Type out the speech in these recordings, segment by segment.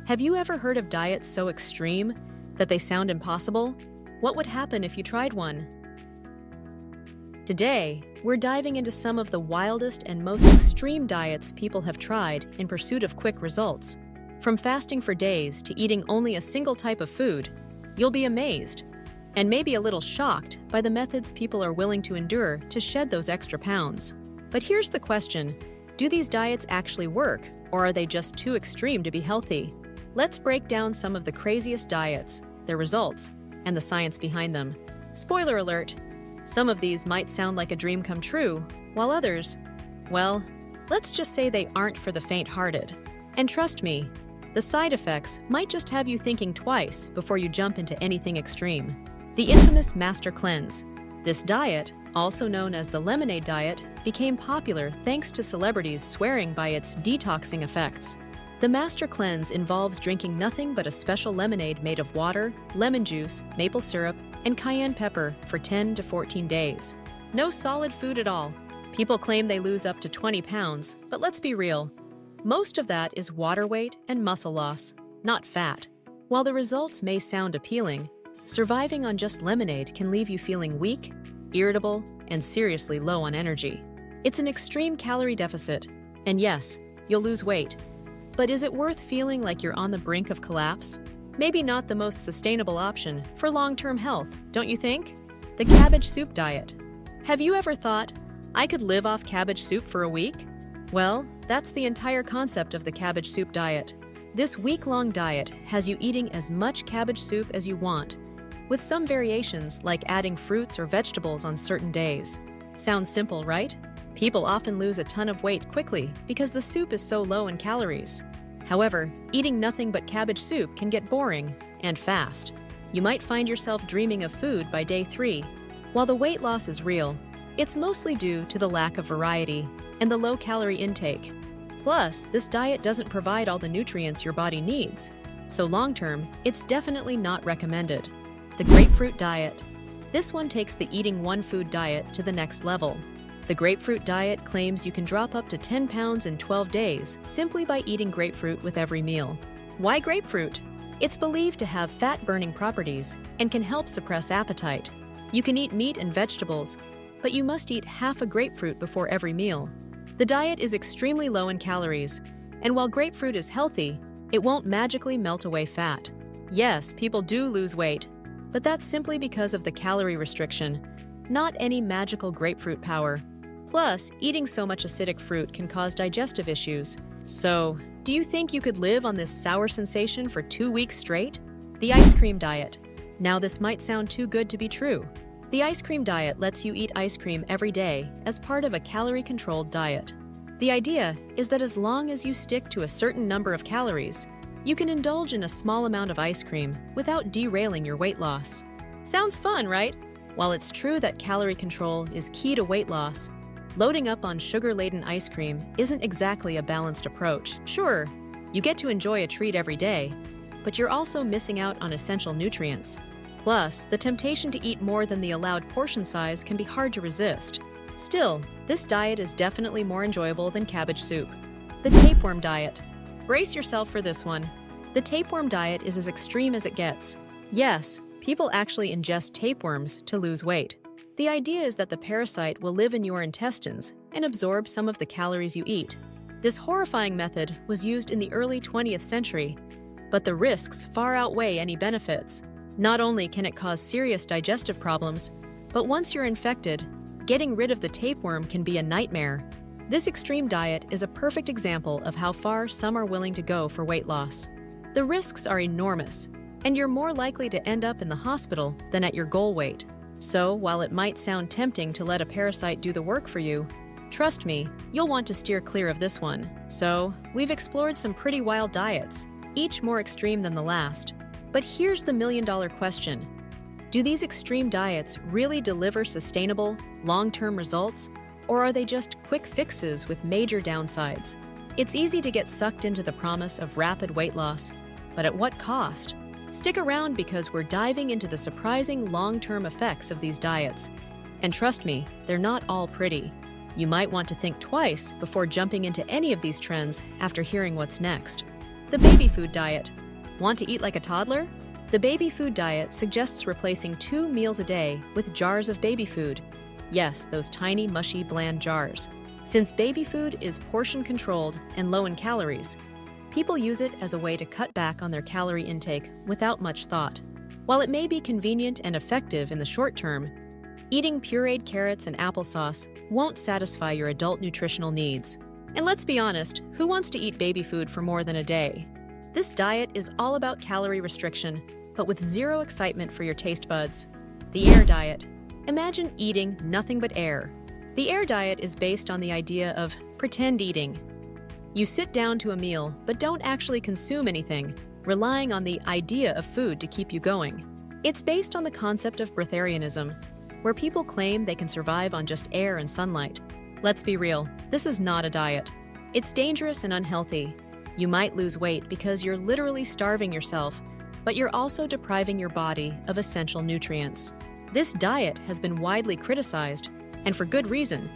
Have you ever heard of diets so extreme that they sound impossible? What would happen if you tried one? Today, we're diving into some of the wildest and most extreme diets people have tried in pursuit of quick results. From fasting for days to eating only a single type of food, you'll be amazed and maybe a little shocked by the methods people are willing to endure to shed those extra pounds. But here's the question: do these diets actually work, or are they just too extreme to be healthy? Let's break down some of the craziest diets, their results, and the science behind them. Spoiler alert, some of these might sound like a dream come true, while others, well, let's just say they aren't for the faint-hearted. And trust me, the side effects might just have you thinking twice before you jump into anything extreme. The infamous Master Cleanse. This diet, also known as the lemonade diet, became popular thanks to celebrities swearing by its detoxing effects. The Master Cleanse involves drinking nothing but a special lemonade made of water, lemon juice, maple syrup, and cayenne pepper for 10 to 14 days. No solid food at all. People claim they lose up to 20 pounds, but let's be real. Most of that is water weight and muscle loss, not fat. While the results may sound appealing, surviving on just lemonade can leave you feeling weak, irritable, and seriously low on energy. It's an extreme calorie deficit, and yes, you'll lose weight. But is it worth feeling like you're on the brink of collapse? Maybe not the most sustainable option for long-term health, don't you think? The cabbage soup diet. Have you ever thought, I could live off cabbage soup for a week? Well, that's the entire concept of the cabbage soup diet. This week-long diet has you eating as much cabbage soup as you want, with some variations like adding fruits or vegetables on certain days. Sounds simple, right? People often lose a ton of weight quickly because the soup is so low in calories. However, eating nothing but cabbage soup can get boring and fast. You might find yourself dreaming of food by day 3. While the weight loss is real, it's mostly due to the lack of variety and the low-calorie intake. Plus, this diet doesn't provide all the nutrients your body needs, so long-term, it's definitely not recommended. The grapefruit diet. This one takes the eating one food diet to the next level. The grapefruit diet claims you can drop up to 10 pounds in 12 days simply by eating grapefruit with every meal. Why grapefruit? It's believed to have fat-burning properties and can help suppress appetite. You can eat meat and vegetables, but you must eat half a grapefruit before every meal. The diet is extremely low in calories, and while grapefruit is healthy, it won't magically melt away fat. Yes, people do lose weight, but that's simply because of the calorie restriction, not any magical grapefruit power. Plus, eating so much acidic fruit can cause digestive issues. So, do you think you could live on this sour sensation for 2 weeks straight? The ice cream diet. Now this might sound too good to be true. The ice cream diet lets you eat ice cream every day as part of a calorie-controlled diet. The idea is that as long as you stick to a certain number of calories, you can indulge in a small amount of ice cream without derailing your weight loss. Sounds fun, right? While it's true that calorie control is key to weight loss, loading up on sugar-laden ice cream isn't exactly a balanced approach. Sure, you get to enjoy a treat every day, but you're also missing out on essential nutrients. Plus, the temptation to eat more than the allowed portion size can be hard to resist. Still, this diet is definitely more enjoyable than cabbage soup. The tapeworm diet. Brace yourself for this one. The tapeworm diet is as extreme as it gets. Yes, people actually ingest tapeworms to lose weight. The idea is that the parasite will live in your intestines and absorb some of the calories you eat. This horrifying method was used in the early 20th century, but the risks far outweigh any benefits. Not only can it cause serious digestive problems, but once you're infected, getting rid of the tapeworm can be a nightmare. This extreme diet is a perfect example of how far some are willing to go for weight loss. The risks are enormous, and you're more likely to end up in the hospital than at your goal weight. So, while it might sound tempting to let a parasite do the work for you, trust me, you'll want to steer clear of this one. So, we've explored some pretty wild diets, each more extreme than the last. But here's the million-dollar question. Do these extreme diets really deliver sustainable, long-term results, or are they just quick fixes with major downsides? It's easy to get sucked into the promise of rapid weight loss, but at what cost? Stick around because we're diving into the surprising long-term effects of these diets. And trust me, they're not all pretty. You might want to think twice before jumping into any of these trends after hearing what's next. The baby food diet. Want to eat like a toddler? The baby food diet suggests replacing 2 meals a day with jars of baby food. Yes, those tiny, mushy, bland jars. Since baby food is portion-controlled and low in calories, people use it as a way to cut back on their calorie intake without much thought. While it may be convenient and effective in the short term, eating pureed carrots and applesauce won't satisfy your adult nutritional needs. And let's be honest, who wants to eat baby food for more than a day? This diet is all about calorie restriction, but with zero excitement for your taste buds. The air diet. Imagine eating nothing but air. The air diet is based on the idea of pretend eating. You sit down to a meal, but don't actually consume anything, relying on the idea of food to keep you going. It's based on the concept of breatharianism, where people claim they can survive on just air and sunlight. Let's be real, this is not a diet. It's dangerous and unhealthy. You might lose weight because you're literally starving yourself, but you're also depriving your body of essential nutrients. This diet has been widely criticized, and for good reason.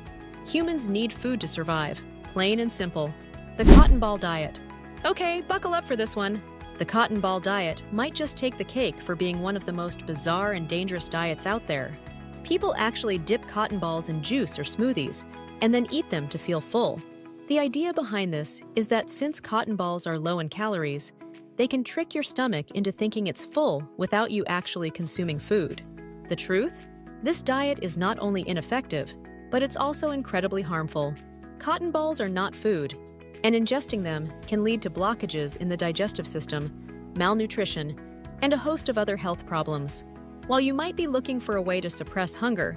Humans need food to survive, plain and simple. The cotton ball diet. Okay, buckle up for this one. The cotton ball diet might just take the cake for being one of the most bizarre and dangerous diets out there. People actually dip cotton balls in juice or smoothies and then eat them to feel full. The idea behind this is that since cotton balls are low in calories, they can trick your stomach into thinking it's full without you actually consuming food. The truth? This diet is not only ineffective, but it's also incredibly harmful. Cotton balls are not food, and ingesting them can lead to blockages in the digestive system, malnutrition, and a host of other health problems. While you might be looking for a way to suppress hunger,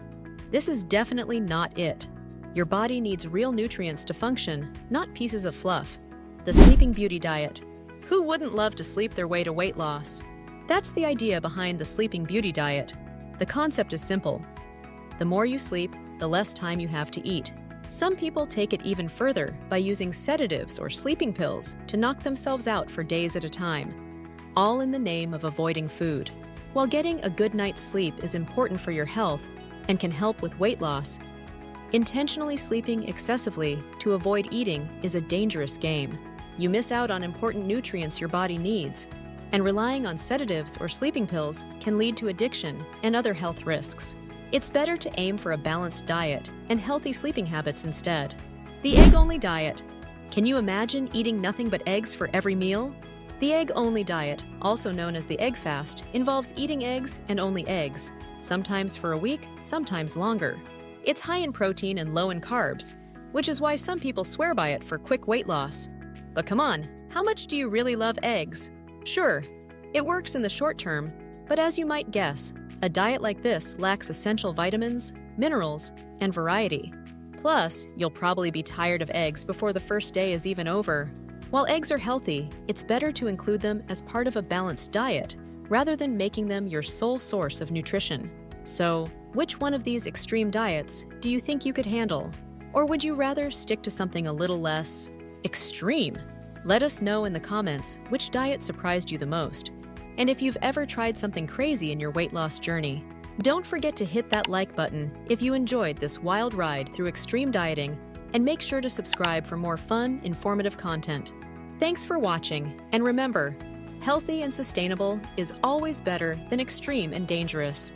this is definitely not it. Your body needs real nutrients to function, not pieces of fluff. The Sleeping Beauty diet. Who wouldn't love to sleep their way to weight loss? That's the idea behind the Sleeping Beauty diet. The concept is simple. The more you sleep, the less time you have to eat. Some people take it even further by using sedatives or sleeping pills to knock themselves out for days at a time, all in the name of avoiding food. While getting a good night's sleep is important for your health and can help with weight loss, intentionally sleeping excessively to avoid eating is a dangerous game. You miss out on important nutrients your body needs, and relying on sedatives or sleeping pills can lead to addiction and other health risks. It's better to aim for a balanced diet and healthy sleeping habits instead. The egg-only diet. Can you imagine eating nothing but eggs for every meal? The egg-only diet, also known as the egg fast, involves eating eggs and only eggs, sometimes for a week, sometimes longer. It's high in protein and low in carbs, which is why some people swear by it for quick weight loss. But come on, how much do you really love eggs? Sure, it works in the short term, but as you might guess, a diet like this lacks essential vitamins, minerals, and variety. Plus, you'll probably be tired of eggs before the first day is even over. While eggs are healthy, it's better to include them as part of a balanced diet rather than making them your sole source of nutrition. So, which one of these extreme diets do you think you could handle? Or would you rather stick to something a little less extreme? Let us know in the comments which diet surprised you the most, and if you've ever tried something crazy in your weight loss journey. Don't forget to hit that like button if you enjoyed this wild ride through extreme dieting, and make sure to subscribe for more fun, informative content. Thanks for watching, and remember, healthy and sustainable is always better than extreme and dangerous.